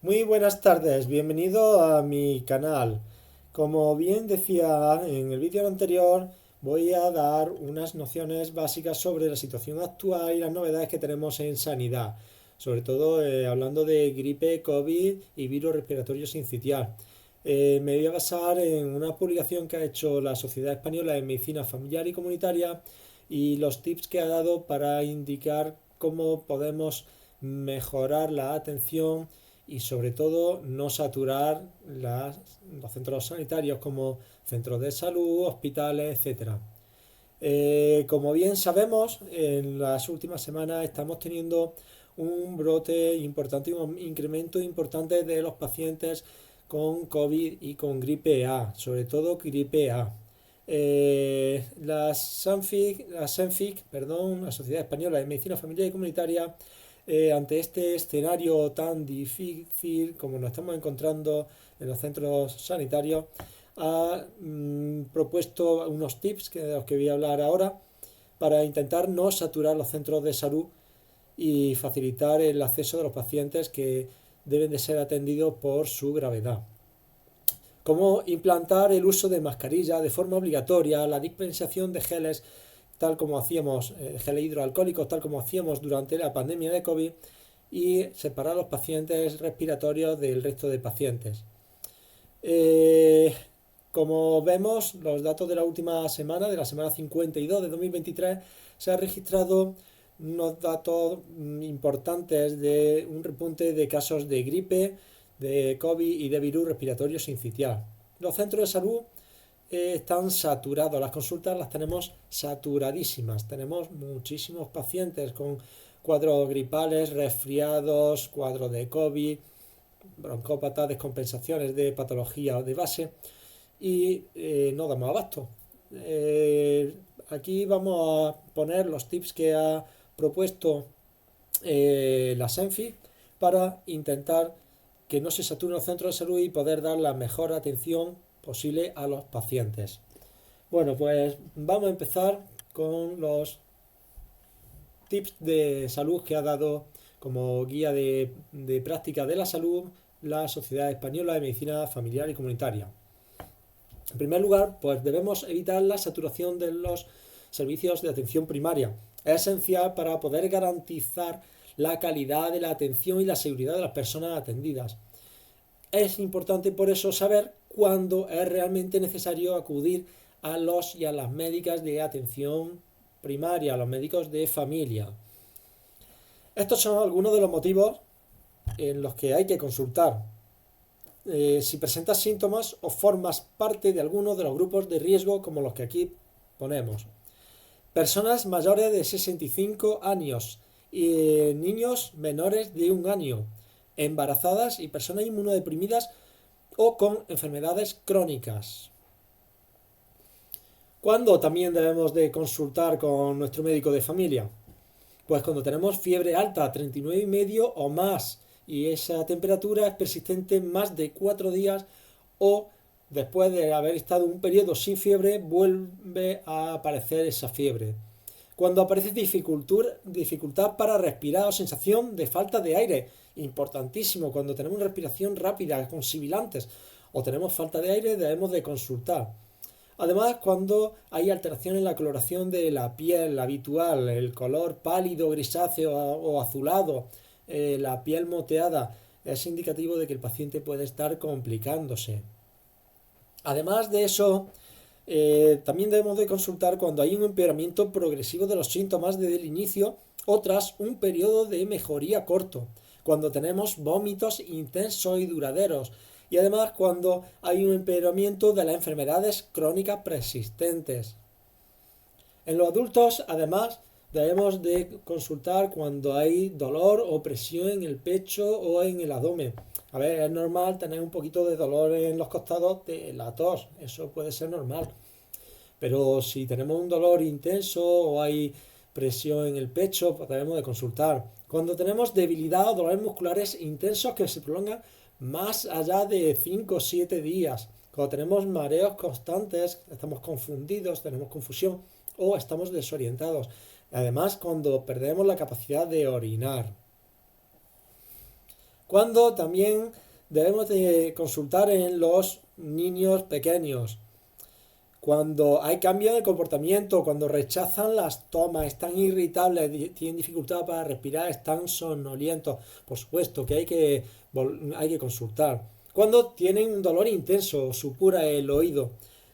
Muy buenas tardes, bienvenido a mi canal. Como bien decía en el vídeo anterior, voy a dar unas nociones básicas sobre la situación actual y las novedades que tenemos en sanidad, sobre todo hablando de gripe, COVID y virus respiratorio sincitial. Me voy a basar en una publicación que ha hecho la Sociedad Española de Medicina Familiar y Comunitaria y los tips que ha dado para indicar cómo podemos mejorar la atención y sobre todo no saturar los centros sanitarios como centros de salud, hospitales, etcétera. Como bien sabemos, en las últimas semanas estamos teniendo un brote importante, un incremento importante de los pacientes con COVID y con gripe A, sobre todo gripe A. La Sociedad Española de Medicina Familiar y Comunitaria, ante este escenario tan difícil como nos estamos encontrando en los centros sanitarios, ha propuesto unos tips de los que voy a hablar ahora para intentar no saturar los centros de salud y facilitar el acceso de los pacientes que deben de ser atendidos por su gravedad. Cómo implantar el uso de mascarilla de forma obligatoria, la dispensación de geles tal como hacíamos, geles hidroalcohólicos tal como hacíamos durante la pandemia de COVID y separar a los pacientes respiratorios del resto de pacientes. Eh, Como vemos, los datos de la última semana, de la semana 52 de 2023, se han registrado unos datos importantes de un repunte de casos de gripe, de COVID y de virus respiratorio sincitial. Los centros de salud están saturados, las consultas las tenemos saturadísimas, tenemos muchísimos pacientes con cuadros gripales, resfriados, cuadros de COVID, broncópatas, descompensaciones de patología de base y no damos abasto. Aquí vamos a poner los tips que ha propuesto la SENFI para intentar que no se saturen los centros de salud y poder dar la mejor atención posible a los pacientes. Bueno, pues vamos a empezar con los tips de salud que ha dado como guía de práctica de la salud la Sociedad Española de Medicina Familiar y Comunitaria. En primer lugar, pues debemos evitar la saturación de los servicios de atención primaria. Es esencial para poder garantizar la calidad de la atención y la seguridad de las personas atendidas. Es importante por eso saber cuándo es realmente necesario acudir a los y a las médicas de atención primaria, a los médicos de familia. Estos son algunos de los motivos en los que hay que consultar. Si presentas síntomas o formas parte de alguno de los grupos de riesgo como los que aquí ponemos. Personas mayores de 65 años y niños menores de 1 año, embarazadas y personas inmunodeprimidas o con enfermedades crónicas. ¿Cuándo también debemos de consultar con nuestro médico de familia? Pues cuando tenemos fiebre alta, 39,5 o más, y esa temperatura es persistente más de 4 días o después de haber estado un periodo sin fiebre, vuelve a aparecer esa fiebre. Cuando aparece dificultad para respirar o sensación de falta de aire, importantísimo, cuando tenemos respiración rápida con sibilantes o tenemos falta de aire, debemos de consultar. Además, cuando hay alteración en la coloración de la piel habitual, el color pálido, grisáceo o azulado, la piel moteada, es indicativo de que el paciente puede estar complicándose. Además de eso, también debemos de consultar cuando hay un empeoramiento progresivo de los síntomas desde el inicio o tras un periodo de mejoría corto, cuando tenemos vómitos intensos y duraderos, y además cuando hay un empeoramiento de las enfermedades crónicas persistentes. En los adultos, además, debemos de consultar cuando hay dolor o presión en el pecho o en el abdomen. A ver, es normal tener un poquito de dolor en los costados de la tos, eso puede ser normal. Pero si tenemos un dolor intenso o hay presión en el pecho, pues debemos de consultar. Cuando tenemos debilidad o dolores musculares intensos que se prolongan más allá de 5 o 7 días. Cuando tenemos mareos constantes, estamos confundidos, tenemos confusión o estamos desorientados. Además, cuando perdemos la capacidad de orinar. Cuando también debemos de consultar en los niños pequeños, cuando hay cambio de comportamiento, cuando rechazan las tomas, están irritables, tienen dificultad para respirar, están somnolientos, por supuesto que hay que consultar. Cuando tienen un dolor intenso, supura el oído,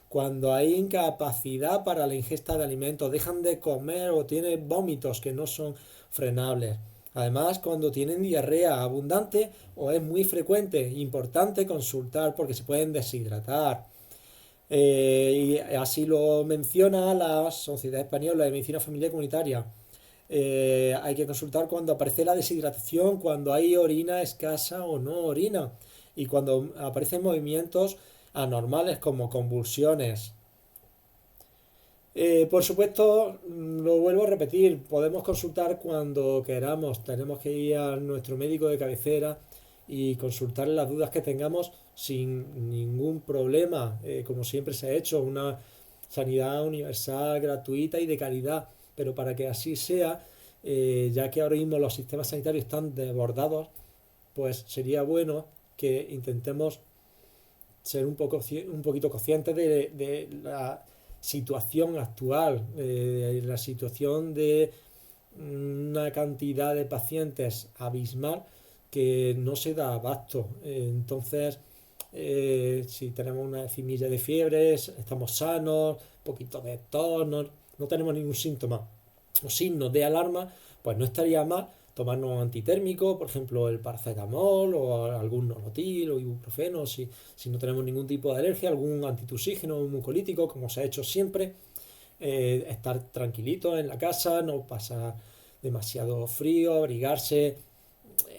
cuando hay incapacidad para la ingesta de alimentos, dejan de comer o tienen vómitos que no son frenables. Además, cuando tienen diarrea abundante o es muy frecuente, importante consultar porque se pueden deshidratar. Y así lo menciona la Sociedad Española de Medicina Familiar Comunitaria. Hay que consultar cuando aparece la deshidratación, cuando hay orina escasa o no orina y cuando aparecen movimientos anormales como convulsiones. Por supuesto, lo vuelvo a repetir, podemos consultar cuando queramos, tenemos que ir a nuestro médico de cabecera y consultar las dudas que tengamos sin ningún problema, como siempre se ha hecho, una sanidad universal, gratuita y de calidad, pero para que así sea, ya que ahora mismo los sistemas sanitarios están desbordados, pues sería bueno que intentemos ser un poquito conscientes de la situación actual, de la situación de una cantidad de pacientes abismal que no se da abasto. Entonces, si tenemos una decimilla de fiebre, estamos sanos, un poquito de tos, no tenemos ningún síntoma o signo de alarma, pues no estaría mal tomarnos un antitérmico, por ejemplo el paracetamol o algún Normotil o ibuprofeno, si no tenemos ningún tipo de alergia, algún antitusígeno, un mucolítico, como se ha hecho siempre, estar tranquilito en la casa, no pasar demasiado frío, abrigarse,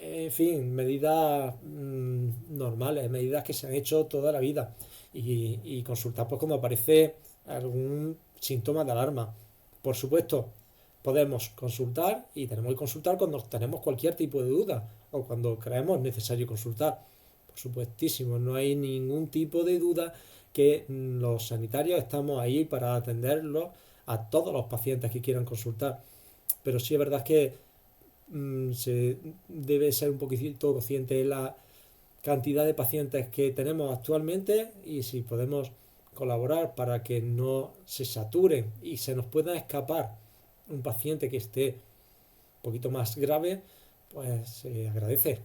en fin, medidas normales, medidas que se han hecho toda la vida y consultar pues, cuando aparece algún síntoma de alarma. Por supuesto, podemos consultar y tenemos que consultar cuando tenemos cualquier tipo de duda o cuando creemos necesario consultar. Por supuestísimo, no hay ningún tipo de duda que los sanitarios estamos ahí para atenderlos a todos los pacientes que quieran consultar. Pero sí es verdad que se debe ser un poquito consciente de la cantidad de pacientes que tenemos actualmente y si podemos colaborar para que no se saturen y se nos pueda escapar un paciente que esté un poquito más grave, pues se agradece.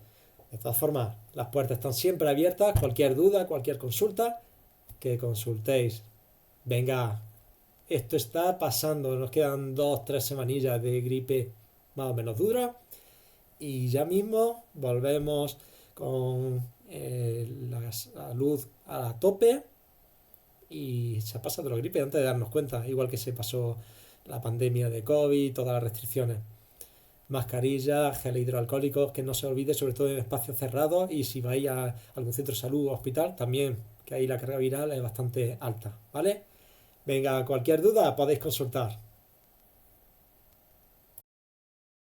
De todas formas, las puertas están siempre abiertas, cualquier duda, cualquier consulta, que consultéis. Venga, esto está pasando, nos quedan 2-3 semanillas de gripe más o menos dura y ya mismo volvemos con la salud a tope y se ha pasado la gripe antes de darnos cuenta, igual que se pasó la pandemia de COVID, todas las restricciones. Mascarilla, gel hidroalcohólicos, que no se olvide, sobre todo en espacios cerrados y si vais a algún centro de salud o hospital, también, que ahí la carga viral es bastante alta, ¿vale? Venga, cualquier duda podéis consultar.